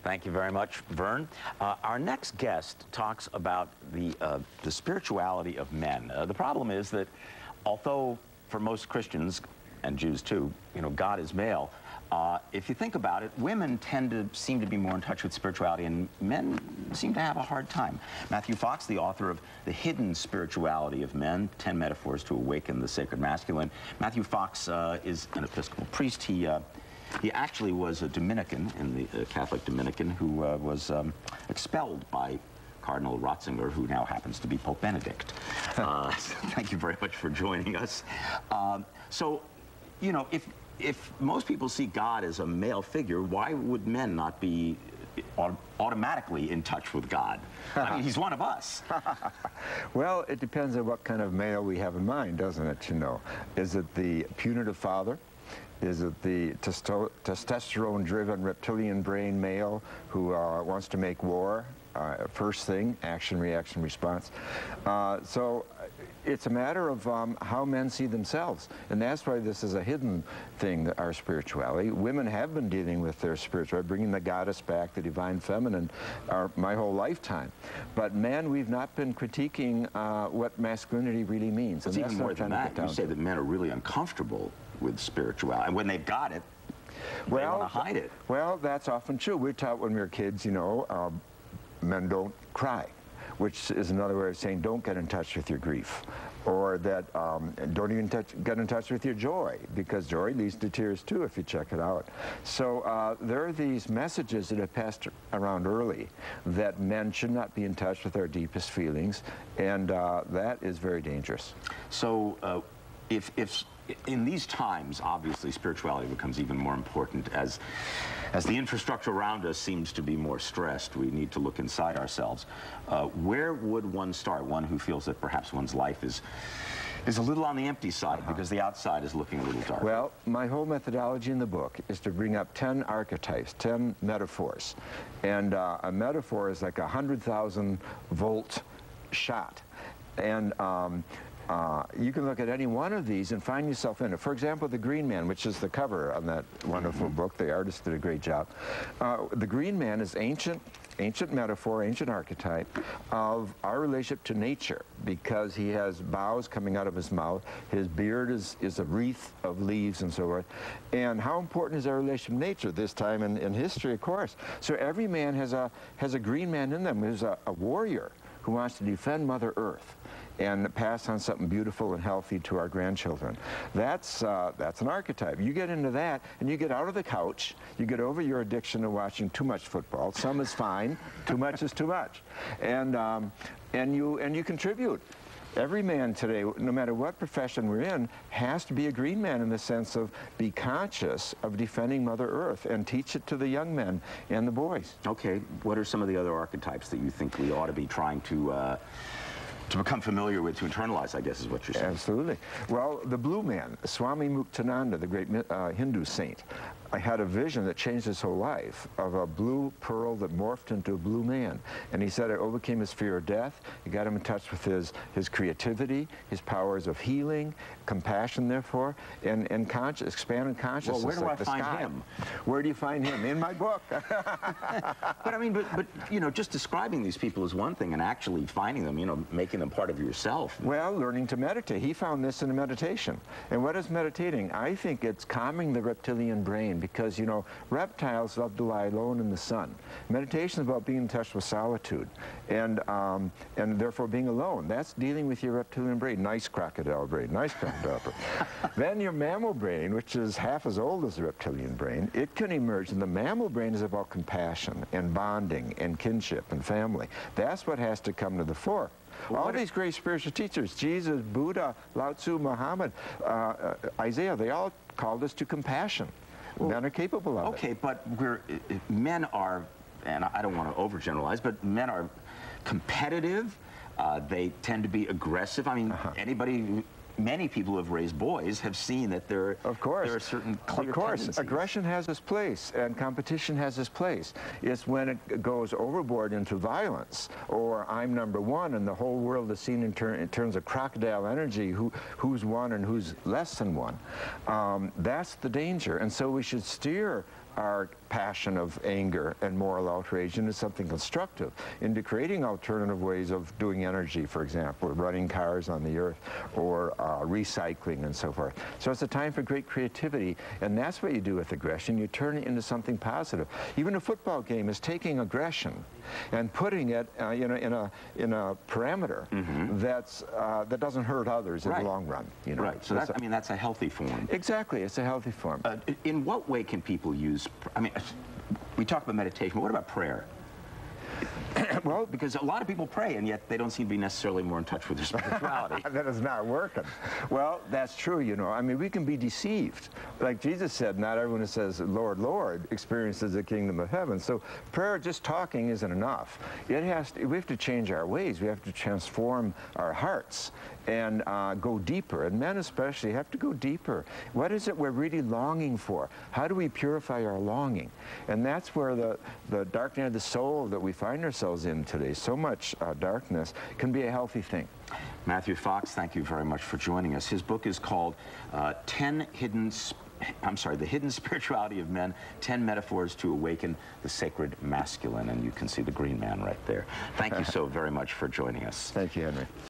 Thank you very much, Vern. Our next guest talks about the spirituality of men. The problem is that although for most Christians, and Jews too, you know, God is male, if you think about it, women seem to be more in touch with spirituality, and men seem to have a hard time. Matthew Fox, the author of The Hidden Spirituality of Men, 10 Metaphors to Awaken the Sacred Masculine. Matthew Fox is an Episcopal priest. He actually was a Dominican, in the Catholic Dominican, who was expelled by Cardinal Ratzinger, who now happens to be Pope Benedict. Thank you very much for joining us. So, you know, if most people see God as a male figure, why would men not be automatically in touch with God? I mean, he's one of us. Well, it depends on what kind of male we have in mind, doesn't it, you know? Is it the punitive father? Is it the testosterone-driven reptilian brain male who wants to make war? First thing, action, reaction, response. So it's a matter of how men see themselves. And that's why this is a hidden thing, our spirituality. Women have been dealing with their spirituality, bringing the goddess back, the divine feminine, my whole lifetime. But men, we've not been critiquing what masculinity really means. It's even more than that. You say that men are really uncomfortable with spirituality. And when they've got it, they want to hide it. Well, that's often true. We're taught when we were kids, you know, men don't cry, which is another way of saying don't get in touch with your grief, or that don't even get in touch with your joy, because joy leads to tears too if you check it out. So there are these messages that have passed around early that men should not be in touch with their deepest feelings, and that is very dangerous. So if in these times, obviously, spirituality becomes even more important as the infrastructure around us seems to be more stressed. We need to look inside ourselves. Where would one start? One who feels that perhaps one's life is a little on the empty side because the outside is looking a little dark. Well, my whole methodology in the book is to bring up 10 archetypes, 10 metaphors. And a metaphor is like a 100,000 volt shot. And you can look at any one of these and find yourself in it. For example, the Green Man, which is the cover on that wonderful book. The artist did a great job. The Green Man is ancient metaphor, ancient archetype of our relationship to nature, because he has boughs coming out of his mouth. His beard is a wreath of leaves and so forth. And how important is our relation to nature this time in history, of course. So every man has a Green Man in them, who's a warrior who wants to defend Mother Earth and pass on something beautiful and healthy to our grandchildren. That's an archetype. You get into that, and you get out of the couch, you get over your addiction to watching too much football. Some is fine, too much is too much. And you contribute. Every man today, no matter what profession we're in, has to be a Green Man in the sense of be conscious of defending Mother Earth and teach it to the young men and the boys. Okay, what are some of the other archetypes that you think we ought to be trying to become familiar with, to internalize, I guess is what you're saying? Absolutely. Well, the Blue Man, Swami Muktananda, the great Hindu saint, I had a vision that changed his whole life of a blue pearl that morphed into a blue man. And he said it overcame his fear of death. It got him in touch with his creativity, his powers of healing, compassion, therefore, and expanded consciousness. Well, where do like I find him? Where do you find him? In my book. But I mean, but you know, just describing these people is one thing, and actually finding them, you know, making them part of yourself. Well, learning to meditate. He found this in a meditation. And what is meditating? I think it's calming the reptilian brain, because, you know, reptiles love to lie alone in the sun. Meditation is about being in touch with solitude and therefore being alone. That's dealing with your reptilian brain. Nice crocodile brain, nice crocodile brain. Then your mammal brain, which is half as old as the reptilian brain, it can emerge, and the mammal brain is about compassion and bonding and kinship and family. That's what has to come to the fore. All these great spiritual teachers, Jesus, Buddha, Lao Tzu, Muhammad, Isaiah, they all called us to compassion. Well, men are capable of it. Okay, but men are, and I don't want to overgeneralize, but men are competitive. They tend to be aggressive. I mean, many people who have raised boys have seen that there are certain clear tendencies. Aggression has its place, and competition has its place. It's when it goes overboard into violence, or I'm number one, and the whole world is seen in terms of crocodile energy, who's one and who's less than one. That's the danger, and so we should steer our passion of anger and moral outrage into something constructive, into creating alternative ways of doing energy, for example, running cars on the earth, or recycling and so forth. So it's a time for great creativity, and that's what you do with aggression. You turn it into something positive. Even a football game is taking aggression and putting it in a parameter that doesn't hurt others in the long run. Right. So I mean, that's a healthy form. Exactly. It's a healthy form. In what way can people use, I mean, we talk about meditation, but what about prayer? Well, because a lot of people pray, and yet they don't seem to be necessarily more in touch with their spirituality. That is not working. Well, that's true, I mean, we can be deceived. Like Jesus said, not everyone who says, Lord, Lord, experiences the kingdom of heaven. So prayer, just talking, isn't enough. We have to change our ways. We have to transform our hearts and go deeper. And men especially have to go deeper. What is it we're really longing for? How do we purify our longing? And that's where the dark night of the soul that we find ourselves in today, so much darkness, can be a healthy thing. Matthew Fox, thank you very much for joining us. His book is called The Hidden Spirituality of Men, 10 Metaphors to Awaken the Sacred Masculine. And you can see the green man right there. Thank you so very much for joining us. Thank you, Henry.